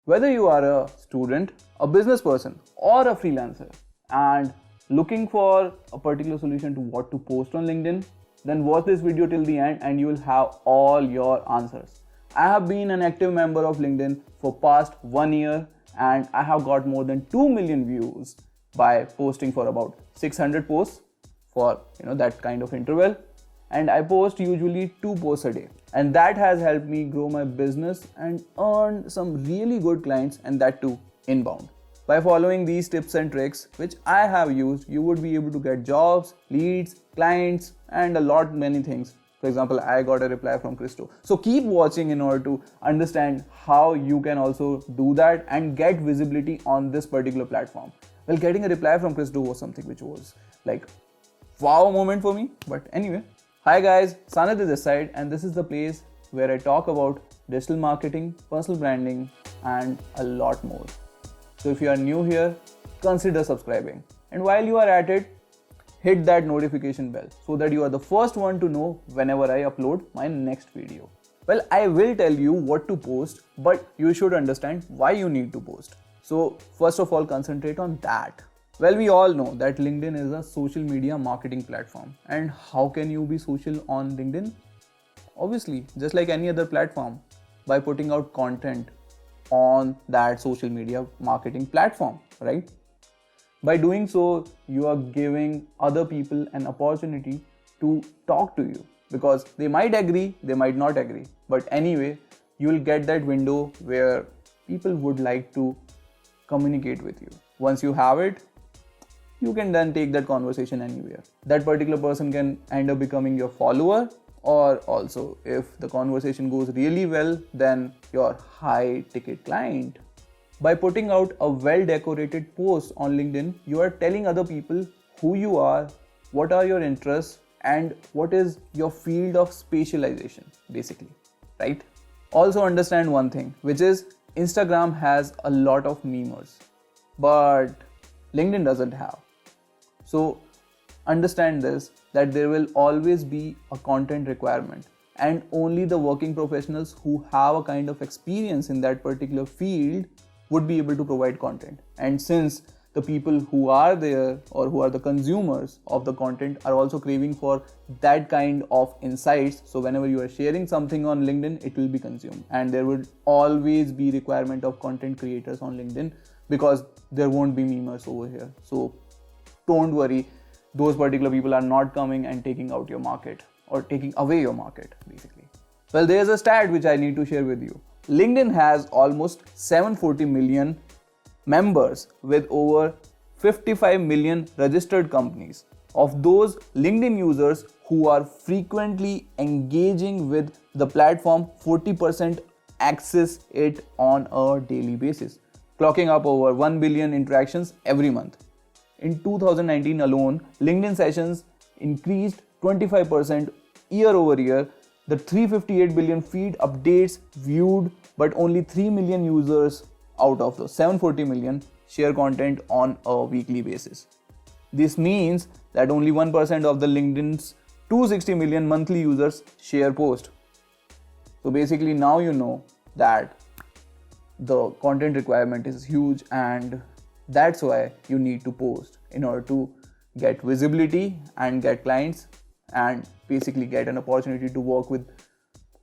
Whether you are a student, a business person, or a freelancer and looking for a particular solution to what to post on LinkedIn, then watch this video till the end and you will have all your answers. I have been an active member of LinkedIn for past 1 year and I have got more than 2 million views by posting for about 600 posts for that kind of interval, and I post usually 2 posts a day, and that has helped me grow my business and earn some really good clients, and that too inbound. By following these tips and tricks which I have used, you would be able to get jobs, leads, clients, and a lot many things. For example, I got a reply from Christo. So keep watching in order to understand how you can also do that and get visibility on this particular platform. Well, getting a reply from Christo was something which was like wow moment for me. But anyway, hi guys, Sannidhya this side, and this is the place where I talk about digital marketing, personal branding, and a lot more. So if you are new here, consider subscribing. And while you are at it, hit that notification bell so that you are the first one to know whenever I upload my next video. Well, I will tell you what to post, but you should understand why you need to post. So first of all, concentrate on that. Well, we all know that LinkedIn is a social media marketing platform. And how can you be social on LinkedIn? Obviously, just like any other platform, by putting out content on that social media marketing platform, right? By doing so, you are giving other people an opportunity to talk to you, because they might agree, they might not agree. But anyway, you will get that window where people would like to communicate with you. Once you have it, you can then take that conversation anywhere. That particular person can end up becoming your follower, or also if the conversation goes really well, then your high ticket client. By putting out a well decorated post on LinkedIn, you are telling other people who you are, what are your interests, and what is your field of specialization, basically, right? Also understand one thing, which is Instagram has a lot of memers, but LinkedIn doesn't have. So understand this, that there will always be a content requirement, and only the working professionals who have a kind of experience in that particular field would be able to provide content. And since the people who are there, or who are the consumers of the content, are also craving for that kind of insights, so whenever you are sharing something on LinkedIn, it will be consumed, and there would always be requirement of content creators on LinkedIn, because there won't be memers over here. So don't worry, those particular people are not coming and taking out your market or taking away your market, basically. Well, there's a stat which I need to share with you. LinkedIn has almost 740 million members with over 55 million registered companies. Of those LinkedIn users who are frequently engaging with the platform, 40% access it on a daily basis, clocking up over 1 billion interactions every month. In 2019 alone, LinkedIn sessions increased 25% year over year. The 358 billion feed updates viewed, but only 3 million users out of the 740 million share content on a weekly basis. This means that only 1% of the LinkedIn's 260 million monthly users share post. So basically now you know that the content requirement is huge, and that's why you need to post in order to get visibility and get clients, and basically get an opportunity to work with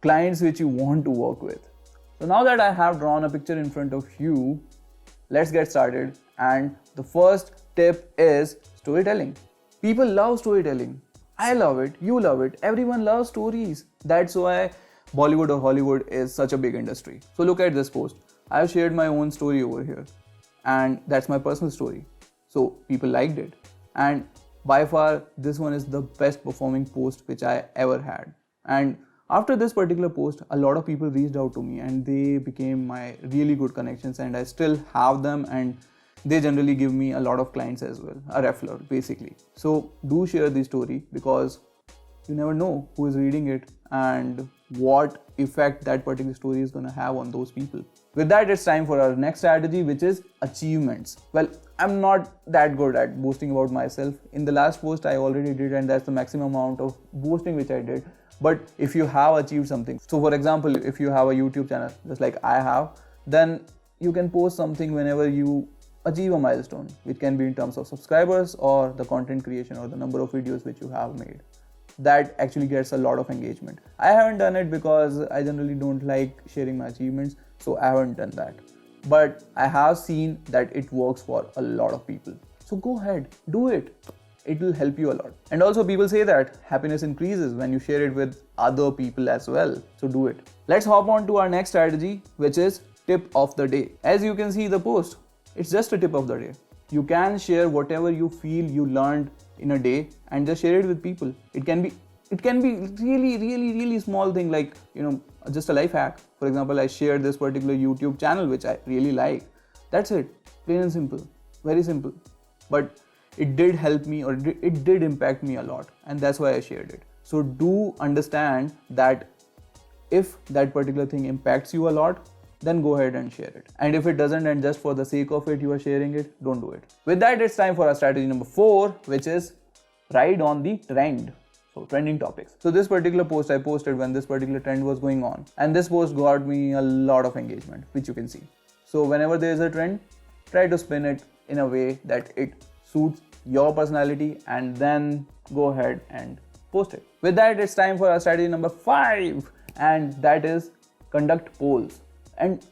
clients which you want to work with. So now that I have drawn a picture in front of you, let's get started. And the first tip is storytelling. People love storytelling. I love it, you love it, everyone loves stories. That's why Bollywood or Hollywood is such a big industry. So look at this post. I have shared my own story over here, and that's my personal story. So people liked it, and by far this one is the best performing post which I ever had. And after this particular post, a lot of people reached out to me, and they became my really good connections, and I still have them, and they generally give me a lot of clients as well, a referral basically. So do share the story, because you never know who is reading it and what effect that particular story is going to have on those people. With that, it's time for our next strategy, which is achievements. Well, I'm not that good at boasting about myself. In the last post I already did, and that's the maximum amount of boasting which I did. But if you have achieved something, so for example, if you have a YouTube channel just like I have, then you can post something whenever you achieve a milestone, which can be in terms of subscribers or the content creation or the number of videos which you have made. That actually gets a lot of engagement. I haven't done it because I generally don't like sharing my achievements, so I haven't done that. But I have seen that it works for a lot of people. So go ahead, do it. It will help you a lot. And also people say that happiness increases when you share it with other people as well. So do it. Let's hop on to our next strategy, which is tip of the day. As you can see the post, it's just a tip of the day. You can share whatever you feel you learned in a day and just share it with people. It can be really small thing, like, just a life hack. For example, I shared this particular YouTube channel which I really like. That's it. Plain and simple. Very simple. But it did help me, or it did impact me a lot, and that's why I shared it. So do understand that if that particular thing impacts you a lot, then go ahead and share it. And if it doesn't, and just for the sake of it you are sharing it, don't do it. With that, it's time for our strategy number 4, which is ride on the trend. So trending topics. So this particular post I posted when this particular trend was going on, and this post got me a lot of engagement, which you can see. So whenever there is a trend, try to spin it in a way that it suits your personality, and then go ahead and post it. With that, it's time for our strategy number 5, and that is conduct polls. And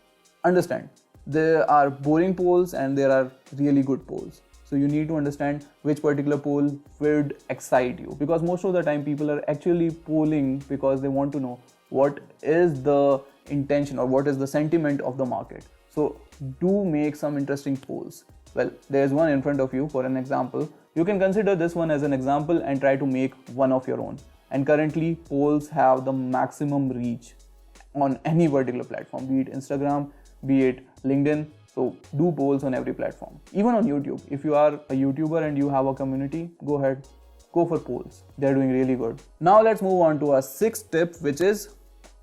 understand, there are boring polls and there are really good polls. So you need to understand which particular poll would excite you, because most of the time people are actually polling because they want to know what is the intention or what is the sentiment of the market. So do make some interesting polls. Well, there's one in front of you for an example. You can consider this one as an example and try to make one of your own. And currently polls have the maximum reach on any particular platform, be it Instagram, be it LinkedIn. So do polls on every platform, even on YouTube. If you are a YouTuber and you have a community, go ahead, go for polls. They're doing really good. Now let's move on to our 6th tip, which is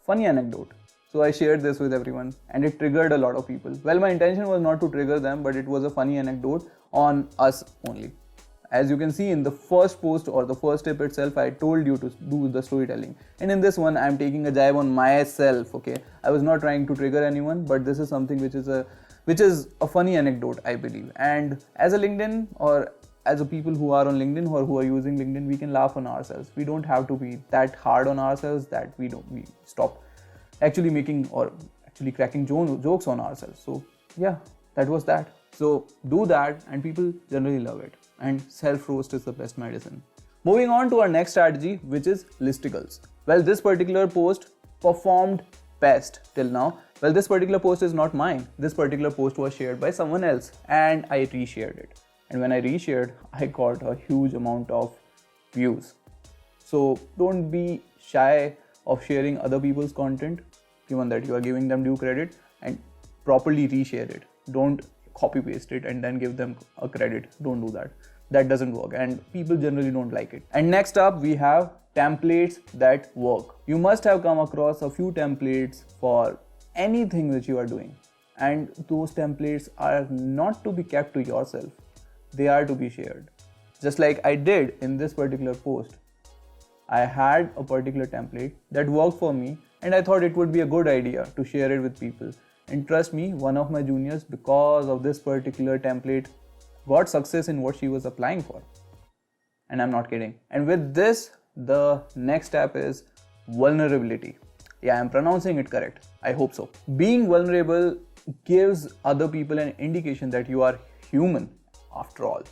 funny anecdote. So I shared this with everyone and it triggered a lot of people. Well, my intention was not to trigger them, but it was a funny anecdote on us only. As you can see in the first post or the first tip itself, I told you to do the storytelling. And in this one, I'm taking a jibe on myself, okay? I was not trying to trigger anyone, but this is something which is a funny anecdote, I believe. And as a LinkedIn, or as a people who are on LinkedIn or who are using LinkedIn, we can laugh on ourselves. We don't have to be that hard on ourselves that we stop actually making or actually cracking jokes on ourselves. So yeah, that was that. So do that and people generally love it. And self-roast is the best medicine. Moving on to our next strategy, which is listicles. Well, this particular post performed best till now. Well, this particular post is not mine. This particular post was shared by someone else and I reshared it. And when I reshared, I got a huge amount of views. So don't be shy of sharing other people's content, given that you are giving them due credit, and properly reshare it. Don't copy paste it and then give them a credit. Don't do that. That doesn't work and people generally don't like it. And next up we have templates that work. You must have come across a few templates for anything which you are doing, and those templates are not to be kept to yourself. They are to be shared. Just like I did in this particular post. I had a particular template that worked for me and I thought it would be a good idea to share it with people. And trust me, one of my juniors, because of this particular template, got success in what she was applying for. And I'm not kidding. And with this, the next step is vulnerability. Yeah, I'm pronouncing it correct. I hope so. Being vulnerable gives other people an indication that you are human after all.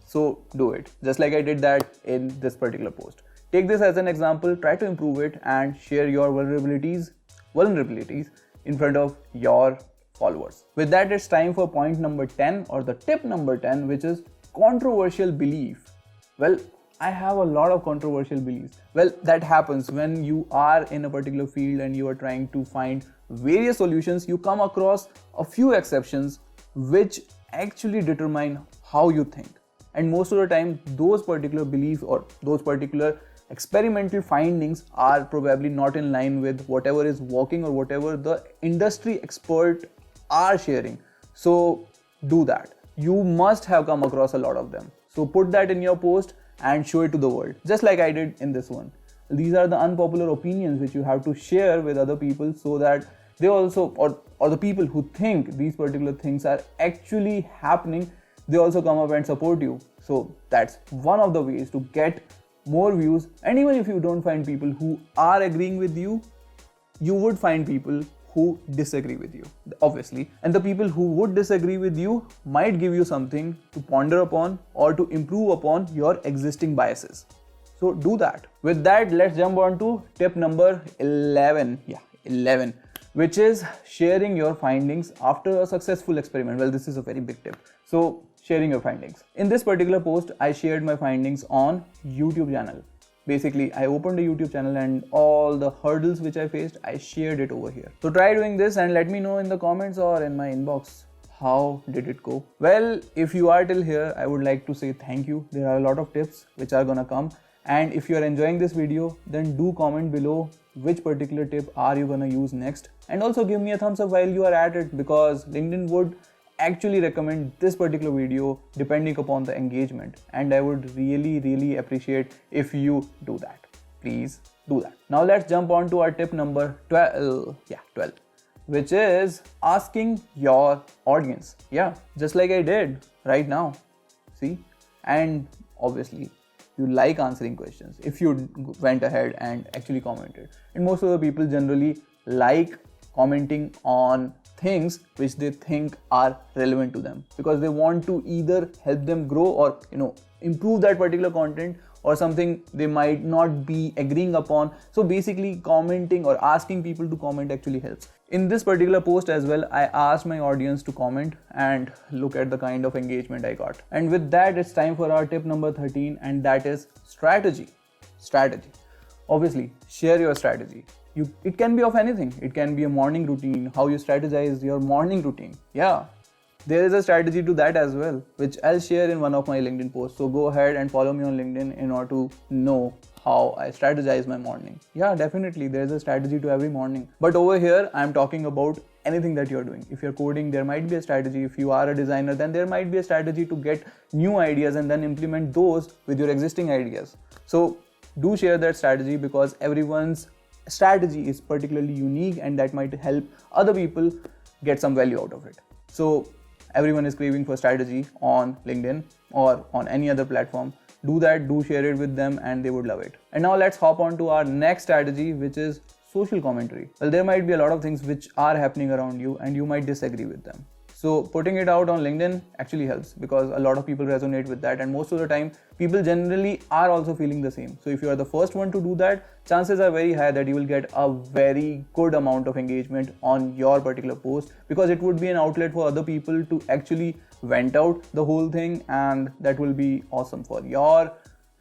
So do it, just like I did that in this particular post. Take this as an example, try to improve it and share your vulnerabilities in front of your followers. With that, it's time for point number 10 or the tip number 10, which is controversial belief. Well, I have a lot of controversial beliefs. Well, that happens when you are in a particular field and you are trying to find various solutions. You come across a few exceptions which actually determine how you think. And most of the time, those particular beliefs or those particular experimental findings are probably not in line with whatever is working or whatever the industry expert are sharing. So do that. You must have come across a lot of them. So put that in your post and show it to the world, just like I did in this one. These are the unpopular opinions which you have to share with other people so that they also, or the people who think these particular things are actually happening, they also come up and support you. So that's one of the ways to get more views. And even if you don't find people who are agreeing with you, you would find people who disagree with you, obviously. And the people who would disagree with you might give you something to ponder upon or to improve upon your existing biases. So do that. With that, let's jump on to tip number 11. Yeah, 11, which is sharing your findings after a successful experiment. Well, this is a very big tip. So sharing your findings. In this particular post, I shared my findings on YouTube channel. Basically, I opened a YouTube channel and all the hurdles which I faced, I shared it over here. So try doing this and let me know in the comments or in my inbox, how did it go? Well, if you are till here, I would like to say thank you. There are a lot of tips which are gonna come. And if you are enjoying this video, then do comment below which particular tip are you gonna use next. And also give me a thumbs up while you are at it, because LinkedIn would actually recommend this particular video depending upon the engagement, and I would really appreciate if you do that. Please do that. Now let's jump on to our tip number 12. Yeah, 12, which is asking your audience. Yeah, just like I did right now. See, and obviously you like answering questions if you went ahead and actually commented. And most of the people generally like commenting on things which they think are relevant to them, because they want to either help them grow or improve that particular content, or something they might not be agreeing upon. So basically, commenting or asking people to comment actually helps. In this particular post as well, I asked my audience to comment, and look at the kind of engagement I got. And with that, it's time for our tip number 13, and that is strategy. Obviously, share your strategy. It can be of anything. It can be a morning routine, how you strategize your morning routine. Yeah, there is a strategy to that as well, which I'll share in one of my LinkedIn posts. So go ahead and follow me on LinkedIn in order to know how I strategize my morning. Yeah, definitely, there's a strategy to every morning. But over here, I'm talking about anything that you're doing. If you're coding, there might be a strategy. If you are a designer, then there might be a strategy to get new ideas and then implement those with your existing ideas. So do share that strategy, because everyone's strategy is particularly unique, and that might help other people get some value out of it. So everyone is craving for strategy on LinkedIn or on any other platform. Do that, do share it with them, and they would love it. And now let's hop on to our next strategy, which is social commentary. Well, there might be a lot of things which are happening around you and you might disagree with them. So putting it out on LinkedIn actually helps, because a lot of people resonate with that, and most of the time people generally are also feeling the same. So if you are the first one to do that, chances are very high that you will get a very good amount of engagement on your particular post, because it would be an outlet for other people to actually vent out the whole thing, and that will be awesome for your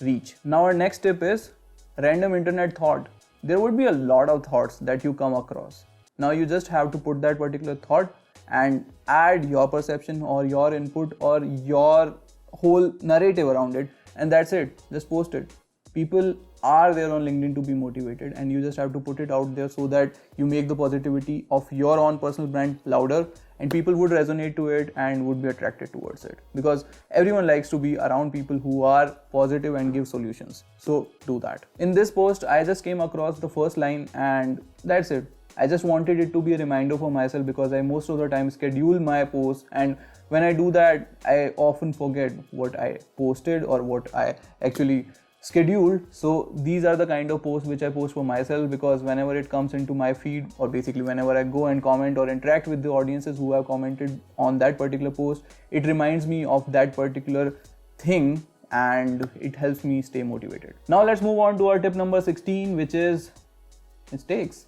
reach. Now our next tip is random internet thought. There would be a lot of thoughts that you come across. Now you just have to put that particular thought and add your perception or your input or your whole narrative around it, and that's it. Just post it. People are there on LinkedIn to be motivated, and you just have to put it out there so that you make the positivity of your own personal brand louder, and people would resonate to it and would be attracted towards it, because everyone likes to be around people who are positive and give solutions. So do that. In this post, I just came across the first line, and that's it. I just wanted it to be a reminder for myself, because I most of the time schedule my posts, and when I do that, I often forget what I posted or what I actually scheduled. So these are the kind of posts which I post for myself, because whenever it comes into my feed, or basically whenever I go and comment or interact with the audiences who have commented on that particular post, it reminds me of that particular thing, and it helps me stay motivated. Now let's move on to our tip number 16, which is mistakes.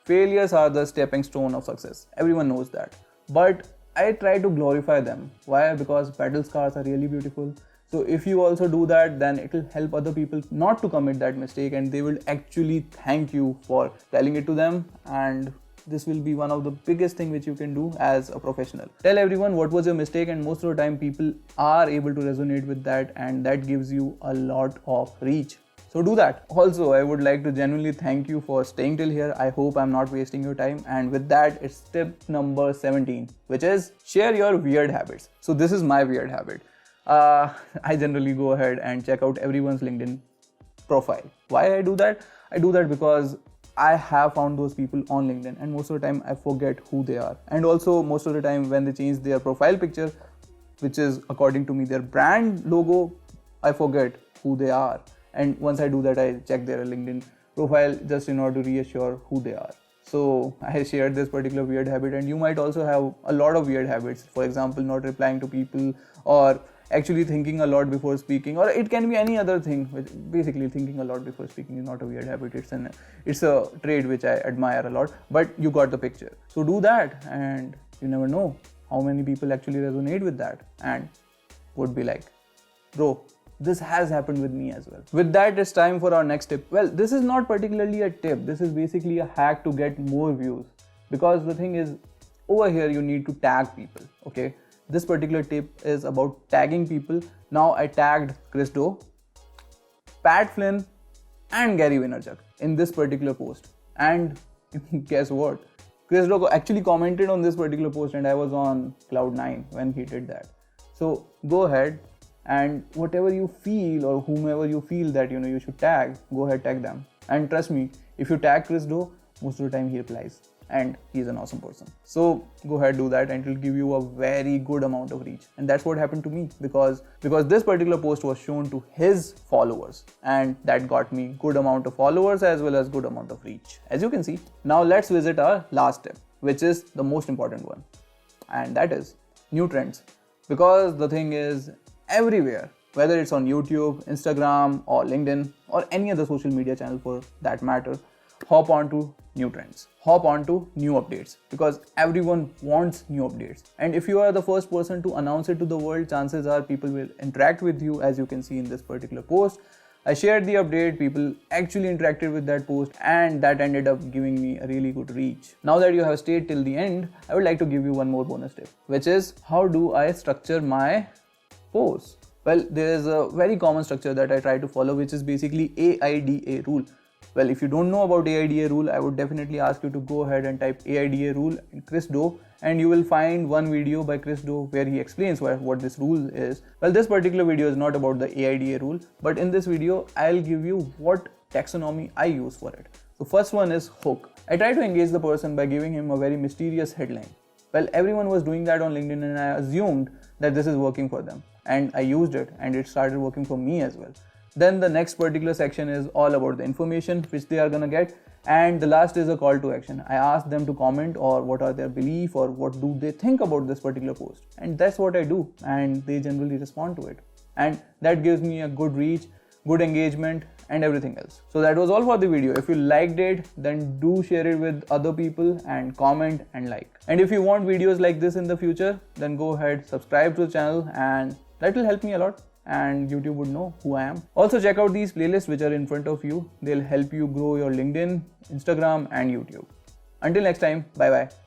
Failures are the stepping stone of success. Everyone knows that. But I try to glorify them. Why? Because battle scars are really beautiful. So if you also do that, then it will help other people not to commit that mistake, and they will actually thank you for telling it to them. And this will be one of the biggest thing which you can do as a professional. Tell everyone what was your mistake, and most of the time people are able to resonate with that, and that gives you a lot of reach. So do that. Also, I would like to genuinely thank you for staying till here. I hope I'm not wasting your time. And with that, it's tip number 17, which is share your weird habits. So this is my weird habit. I generally go ahead and check out everyone's LinkedIn profile. Why I do that? I do that because I have found those people on LinkedIn, and most of the time I forget who they are. And also most of the time when they change their profile picture, which is according to me their brand logo, I forget who they are. And once I do that, I check their LinkedIn profile just in order to reassure who they are. So I shared this particular weird habit, and you might also have a lot of weird habits. For example, not replying to people, or actually thinking a lot before speaking, or it can be any other thing. Basically, thinking a lot before speaking is not a weird habit. It's a trait which I admire a lot. But you got the picture. So do that, and you never know how many people actually resonate with that and would be like, bro, this has happened with me as well. With that, it's time for our next tip. Well, this is not particularly a tip. This is basically a hack to get more views. Because the thing is, over here you need to tag people, okay? This particular tip is about tagging people. Now I tagged Chris Do, Pat Flynn, and Gary Vaynerchuk in this particular post. And guess what? Chris Do actually commented on this particular post, and I was on cloud 9 when he did that. So go ahead, and whatever you feel or whomever you feel that you should tag, go ahead, tag them. And trust me, if you tag Chris Do, most of the time he replies, and he's an awesome person. So go ahead, do that, and it will give you a very good amount of reach. And that's what happened to me, because this particular post was shown to his followers, and that got me good amount of followers as well as good amount of reach, as you can see. Now let's visit our last tip, which is the most important one, and that is new trends. Because the thing is, everywhere, whether it's on YouTube, Instagram, or LinkedIn, or any other social media channel for that matter, hop on to new trends, hop on to new updates, because everyone wants new updates. And if you are the first person to announce it to the world, chances are people will interact with you, as you can see in this particular post. I shared the update, people actually interacted with that post, and that ended up giving me a really good reach. Now that you have stayed till the end, I would like to give you one more bonus tip, which is how do I structure my posts? Well, there is a very common structure that I try to follow, which is basically AIDA rule. Well, if you don't know about AIDA rule, I would definitely ask you to go ahead and type AIDA rule in Chris Do, and you will find one video by Chris Do where he explains what this rule is. Well, this particular video is not about the AIDA rule, but in this video, I'll give you what taxonomy I use for it. So first one is hook. I try to engage the person by giving him a very mysterious headline. Well, everyone was doing that on LinkedIn, and I assumed that this is working for them. And I used it, and it started working for me as well. Then the next particular section is all about the information which they are gonna get, and the last is a call to action. I asked them to comment or what are their belief or what do they think about this particular post, and that's what I do, and they generally respond to it, and that gives me a good reach, good engagement, and everything else. So that was all for the video. If you liked it, then do share it with other people and comment and like. And if you want videos like this in the future, then go ahead, subscribe to the channel, and that will help me a lot, and YouTube would know who I am. Also check out these playlists which are in front of you. They'll help you grow your LinkedIn, Instagram, and YouTube. Until next time, bye bye.